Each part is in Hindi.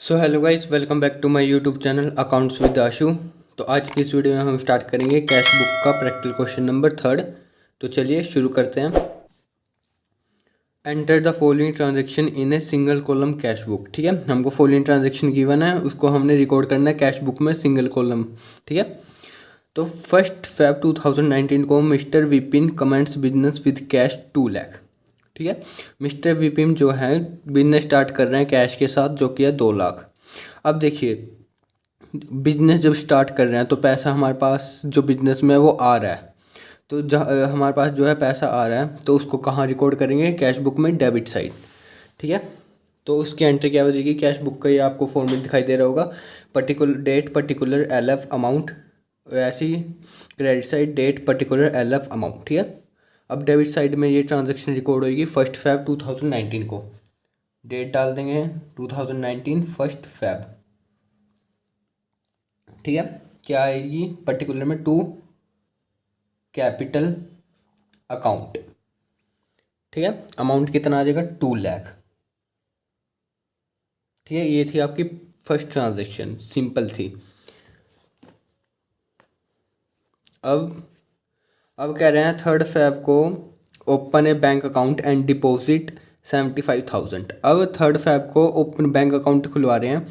So hello guys, welcome back to my YouTube channel accounts with Ashu. तो आज की इस वीडियो में हम स्टार्ट करेंगे कैश बुक का प्रैक्टिकल क्वेश्चन नंबर 3। तो चलिए शुरू करते हैं। Enter the following transaction in a single column cash book. ठीक है, हमको फॉलोइंग ट्रांजेक्शन गिवन है, उसको हमने रिकॉर्ड करना है कैश बुक में सिंगल कॉलम। ठीक है, तो 1 Feb 2019 को mister Vipin comments business with cash 2 lakh. ठीक है, मिस्टर विपिन जो है बिजनेस स्टार्ट कर रहे हैं कैश के साथ, जो कि है 2 लाख। अब देखिए, बिजनेस जब स्टार्ट कर रहे हैं तो पैसा हमारे पास जो बिजनेस में है वो आ रहा है। तो हमारे पास जो है पैसा आ रहा है, तो उसको कहाँ रिकॉर्ड करेंगे? कैश बुक में डेबिट साइड। ठीक है, तो उसकी एंट्री क्या हो जाएगी? कैश बुक का ये आपको फॉर्मेट दिखाई दे रहा होगा, particular date particular LF amount, ऐसी credit side date particular LF amount. ठीक है, अब डेबिट साइड में ये ट्रांजेक्शन रिकॉर्ड होगी 1 Feb 2019 को। डेट डाल देंगे 2019 1 Feb। ठीक है, क्या आएगी? पर्टिकुलर में टू कैपिटल अकाउंट। ठीक है, अमाउंट कितना आ जाएगा? 2 लाख। ठीक है, ये थी आपकी फर्स्ट ट्रांजेक्शन, सिंपल थी। अब कह रहे हैं 3 Feb को open A bank account and deposit 75,000। अब 3 Feb को ओपन बैंक अकाउंट खुलवा रहे हैं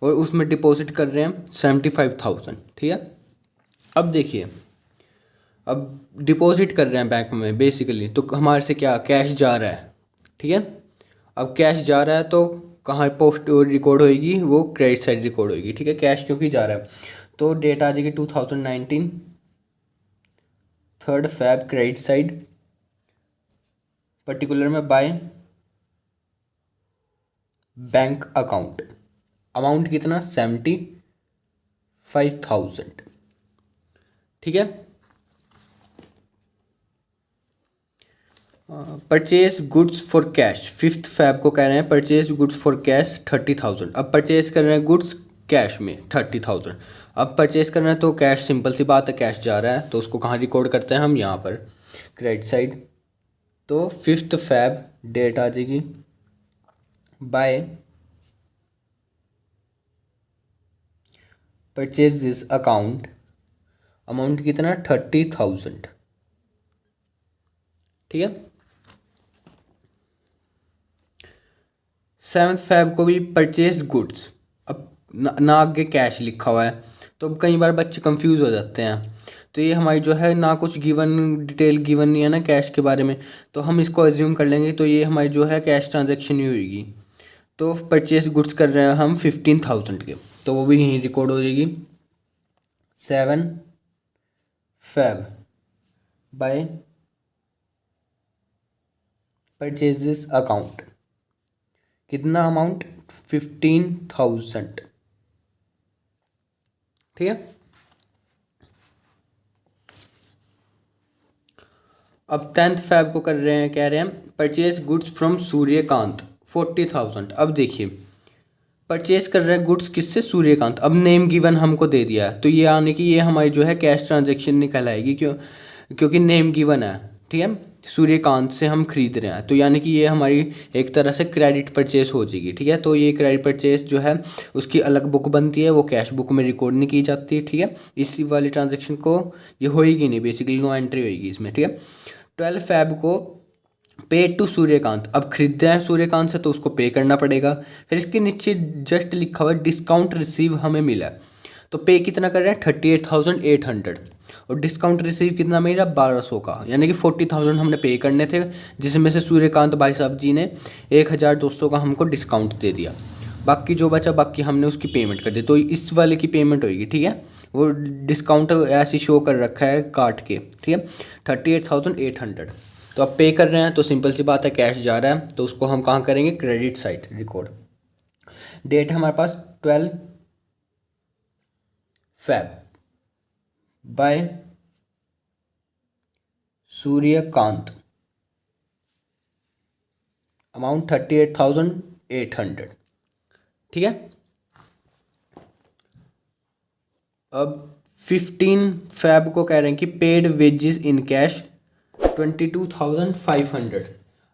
और उसमें डिपॉजिट कर रहे हैं 75,000। ठीक है, अब देखिए, अब डिपॉजिट कर रहे हैं बैंक में बेसिकली, तो हमारे से क्या कैश जा रहा है। ठीक है, अब कैश जा रहा है तो कहाँ पोस्ट रिकॉर्ड होएगी? वो क्रेडिट साइड रिकॉर्ड होएगी। ठीक है, कैश क्योंकि जा रहा है, तो डेट आ जाएगी 2019 3 Feb क्रेडिट साइड, पर्टिकुलर में बाय बैंक अकाउंट। अमाउंट कितना? 75,000। ठीक है, purchase goods for cash 5 Feb को कह रहे हैं परचेज गुड्स फॉर कैश 30,000। अब परचेज कर रहे हैं गुड्स कैश में 30,000। अब परचेज करना है तो कैश, सिंपल सी बात है, कैश जा रहा है तो उसको कहाँ रिकॉर्ड करते हैं हम? यहाँ पर क्रेडिट साइड। तो 5 Feb डेट आ जाएगी by purchase this account, amount कितना? 30,000। ठीक है, 7 Feb को भी परचेज गुड्स। अब ना आगे कैश लिखा हुआ है, तो अब कई बार बच्चे कंफ्यूज हो जाते हैं। तो ये हमारी जो है ना कुछ डिटेल गिवन नहीं है ना कैश के बारे में, तो हम इसको एज्यूम कर लेंगे तो ये हमारी जो है कैश ट्रांजेक्शन ही होगी। तो परचेज गुड्स कर रहे हैं हम 15,000 के, तो वो भी यहीं रिकॉर्ड हो जाएगी 7 Feb बाय परचेजेस अकाउंट। कितना अमाउंट? 15,000। ठीक है, अब 10 Feb को कर रहे हैं, कह रहे हैं परचेज गुड्स फ्रॉम सूर्यकांत 40,000। अब देखिए, परचेज कर रहे हैं गुड्स किससे? सूर्यकांत। अब नेम गिवन हमको दे दिया है, तो ये आने की ये हमारी जो है कैश ट्रांजेक्शन निकल आएगी, क्योंकि नेम गिवन है। ठीक है, सूर्यकांत से हम खरीद रहे हैं, तो यानी कि ये हमारी एक तरह से क्रेडिट परचेस हो जाएगी। ठीक है, तो ये क्रेडिट परचेस जो है उसकी अलग बुक बनती है, वो कैश बुक में रिकॉर्ड नहीं की जाती है। ठीक है, इसी वाली ट्रांजेक्शन को ये होएगी नहीं, बेसिकली नो एंट्री होएगी इसमें। ठीक है, 12 Feb को पे टू सूर्यकांत। अब खरीदते हैं सूर्यकांत से तो उसको पे करना पड़ेगा। फिर इसके नीचे जस्ट लिखा हुआ डिस्काउंट रिसीव हमें मिला, तो पे कितना कर रहे हैं? 38,800। और डिस्काउंट रिसीव कितना मिला? 1200 का, यानी कि 40,000 हमने पे करने थे, जिसमें से सूर्यकांत भाई साहब जी ने 1,200 का हमको डिस्काउंट दे दिया। बाकी जो बचा बाकी हमने उसकी पेमेंट कर दी, तो इस वाले की पेमेंट होगी। ठीक है, वो डिस्काउंट ऐसे शो कर रखा है काट के। ठीक है, 38,800। तो अब पे कर रहे हैं तो सिंपल सी बात है कैश जा रहा है, तो उसको हम कहाँ करेंगे? Credit side record. डेट हमारे पास 12 Feb बाय सूर्यकांत, अमाउंट 38,800। ठीक है, अब 15 Feb को कह रहे हैं कि पेड वेजेस इन कैश 22,500।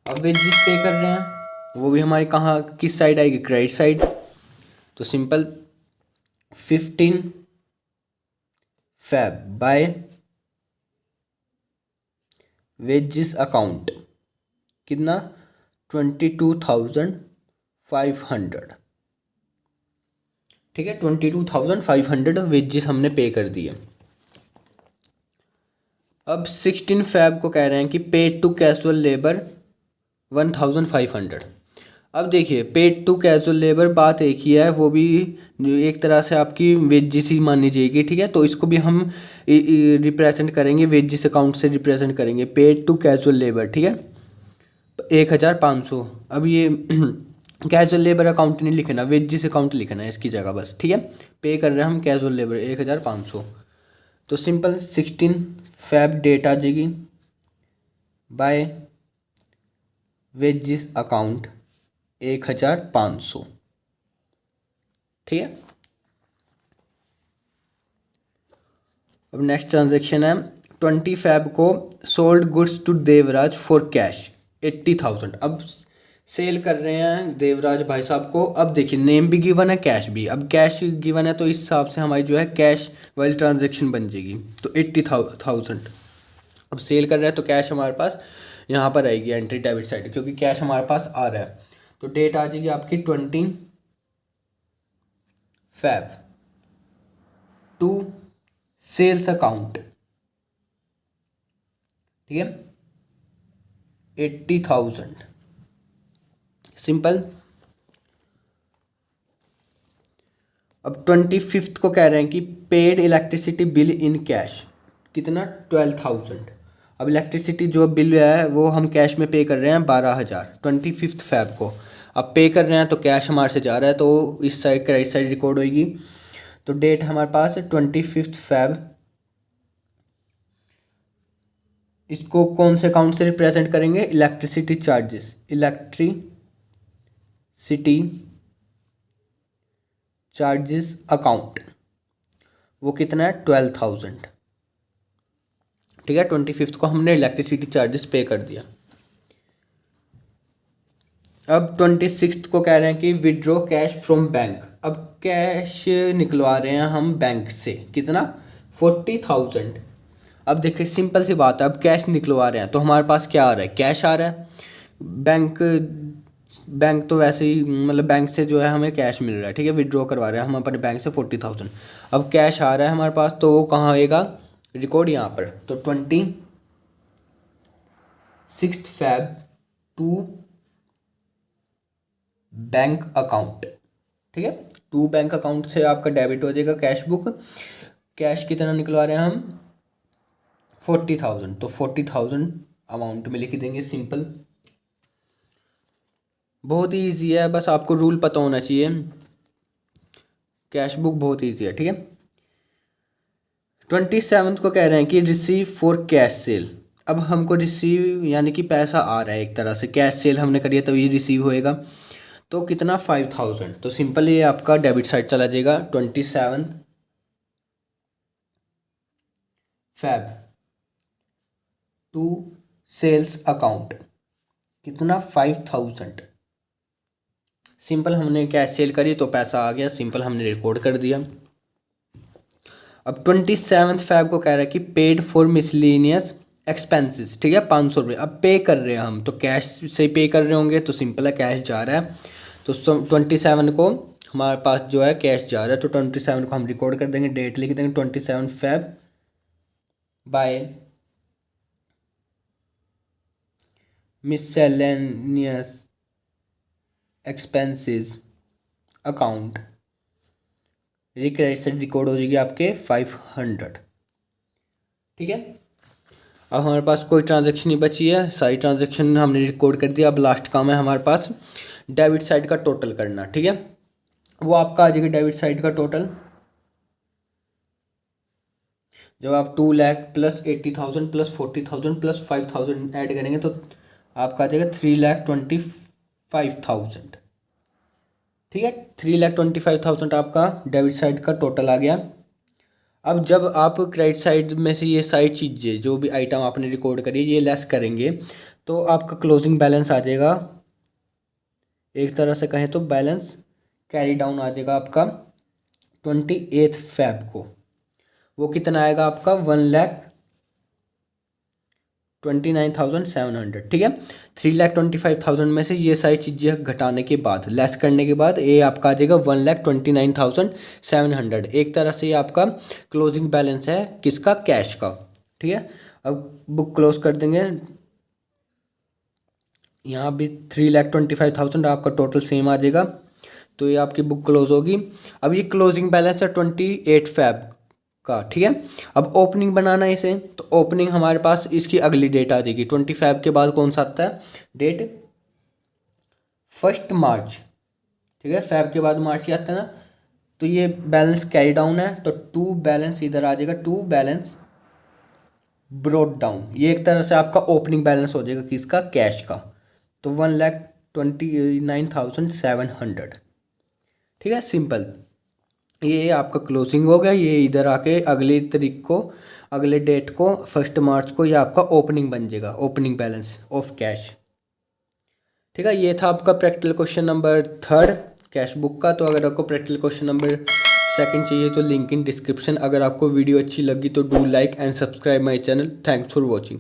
अब वेजेस पे कर रहे हैं, वो भी हमारी कहाँ किस साइड आएगी? Credit side. तो simple 15 Feb by wages account कितना 22,500। ठीक है, 22,500 वेजेस हमने पे कर दिए। अब 16 Feb को कह रहे हैं कि पेड टू कैजुअल लेबर 1,500। अब देखिए पेड टू कैजुअल लेबर बात एक ही है, वो भी एक तरह से आपकी वेजेस ही मानी जाएगी। ठीक है, तो इसको भी हम रिप्रेजेंट करेंगे, वेजेस अकाउंट से रिप्रेजेंट करेंगे पेड टू कैजुअल लेबर। ठीक है, 1,500। अब ये कैजुअल लेबर अकाउंट नहीं लिखना, वेजेस अकाउंट लिखना है इसकी जगह बस। ठीक है, पे कर रहे हैं हम कैजुअल लेबर 1,500। तो सिंपल 16 Feb डेट आ जाएगी बाय वेजेस अकाउंट 1,500। ठीक है, अब नेक्स्ट ट्रांजेक्शन है 20 Feb को sold goods to Devraj for cash 80,000। अब सेल कर रहे हैं देवराज भाई साहब को। अब देखिए नेम भी गिवन है, कैश भी। अब कैश गिवन है तो इस हिसाब से हमारी जो है कैश वाली ट्रांजेक्शन बन जाएगी। तो 80,000 अब सेल कर रहे हैं तो कैश हमारे पास यहाँ पर आएगी एंट्री डेबिट साइड, क्योंकि कैश हमारे पास आ रहा है। तो डेट आ जाएगी आपकी 20 Feb टू सेल्स अकाउंट। ठीक है, 80,000 सिंपल। अब 25 को कह रहे हैं कि paid electricity bill in cash कितना 12,000। अब इलेक्ट्रिसिटी जो बिल है वो हम कैश में पे कर रहे हैं 12,000 25 Feb को। अब पे कर रहे हैं तो कैश हमारे से जा रहा है, तो इस साइड क्रेडिट साइड रिकॉर्ड होगी। तो डेट हमारे पास है 25 Feb। इसको कौन से अकाउंट से रिप्रेजेंट करेंगे, electricity charges, electricity charges account, वो कितना है 12,000। ठीक है, 25 को हमने इलेक्ट्रिसिटी चार्जेस पे कर दिया। अब 26 को कह रहे हैं कि विड्रॉ कैश फ्रॉम बैंक। अब कैश निकलवा रहे हैं हम बैंक से, कितना 40,000। अब देखिए सिंपल सी बात है, अब कैश निकलवा रहे हैं तो हमारे पास क्या आ रहा है, कैश आ रहा है। बैंक तो वैसे ही मतलब बैंक से जो है हमें कैश मिल रहा है। ठीक है, विड्रॉ करवा रहे हैं हम अपने बैंक से 40,000। अब कैश आ रहा है हमारे पास, तो वो कहाँ आएगा, रिकॉर्ड यहाँ पर। तो 26 Feb टू बैंक अकाउंट। ठीक है, टू बैंक अकाउंट से आपका डेबिट हो जाएगा कैश बुक। कैश कितना निकलवा रहे हैं हम 40,000, तो 40,000 अमाउंट में लिख देंगे सिंपल। बहुत ही ईजी है, बस आपको रूल पता होना चाहिए। कैश बुक बहुत ईजी है। ठीक है, 27 को कह रहे हैं कि रिसीव फॉर कैश सेल। अब हमको रिसीव यानी कि पैसा आ रहा है एक तरह से, कैश सेल हमने करी है तो ये रिसीव होएगा। तो कितना 5,000। तो सिंपल ये आपका डेबिट साइड चला जाएगा 27 Feb टू सेल्स अकाउंट कितना 5,000। सिंपल हमने कैश सेल करी तो पैसा आ गया, सिंपल हमने रिकॉर्ड कर दिया। अब 27 Feb को कह रहा है कि पेड फॉर मिसलेनियस एक्सपेंसेस। ठीक है, 500 रुपये। अब पे कर रहे हैं हम तो कैश से पे कर रहे होंगे, तो सिंपल है कैश जा रहा है। तो 27 को हमारे पास जो है कैश जा रहा है, तो 27 को हम रिकॉर्ड कर देंगे, डेट लिख देंगे 27 Feb by miscellaneous expenses account. ये क्रेडिट से रिकॉर्ड हो जाएगी आपके 500। ठीक है, अब हमारे पास कोई ट्रांजैक्शन नहीं बची है, सारी ट्रांजैक्शन हमने रिकॉर्ड कर दिया। अब लास्ट काम है हमारे पास डेबिट साइड का टोटल करना। ठीक है, वो आपका आ जाएगा डेबिट साइड का टोटल। जब आप 2 lakh plus 80,000 plus 40,000 plus 5,000 add करेंगे तो आपका आ जाएगा 3,25,000। ठीक है, 3,25,000 आपका डेबिट साइड का टोटल आ गया। अब जब आप क्रेडिट साइड में से ये सारी चीज़ें जो भी आइटम आपने रिकॉर्ड करी ये लेस करेंगे तो आपका क्लोजिंग बैलेंस आ जाएगा, एक तरह से कहें तो बैलेंस कैरी डाउन आ जाएगा आपका 28 Feb को। वो कितना आएगा आपका 1,29,700, ठीक है। 3,25,000 में से ये सारी चीज़ें घटाने के बाद, लेस करने के बाद, ये आपका आ जाएगा 1,29,700। एक तरह से ये आपका क्लोजिंग बैलेंस है किसका, कैश का, ठीक है। अब बुक क्लोज कर देंगे, यहाँ भी 3,25,000 आपका टोटल सेम आ जाएगा, तो ये आपकी बुक क्लोज होगी। अब ये क्लोजिंग बैलेंस है 28 Feb का, ठीक है। अब ओपनिंग बनाना है इसे, तो ओपनिंग हमारे पास इसकी अगली डेट आ जाएगी। 25 के बाद कौन सा आता है डेट, 1 मार्च, ठीक है। फेब के बाद मार्च ही आता है ना। तो ये बैलेंस कैरी डाउन है, तो टू बैलेंस इधर आ जाएगा, टू बैलेंस ब्रोड डाउन। ये एक तरह से आपका ओपनिंग बैलेंस हो जाएगा किसका, कैश का। तो 1,29,700, ठीक है, सिंपल। ये आपका क्लोजिंग हो गया। ये इधर आके अगली तारीख को, अगले डेट को 1 मार्च को ये आपका ओपनिंग बन जाएगा, ओपनिंग बैलेंस ऑफ कैश, ठीक है। ये था आपका practical question number 3 cash book का। तो अगर आपको प्रैक्टिकल क्वेश्चन नंबर 2 चाहिए तो लिंक इन डिस्क्रिप्शन। अगर आपको वीडियो अच्छी लगी तो do like and subscribe my channel. Thanks for watching.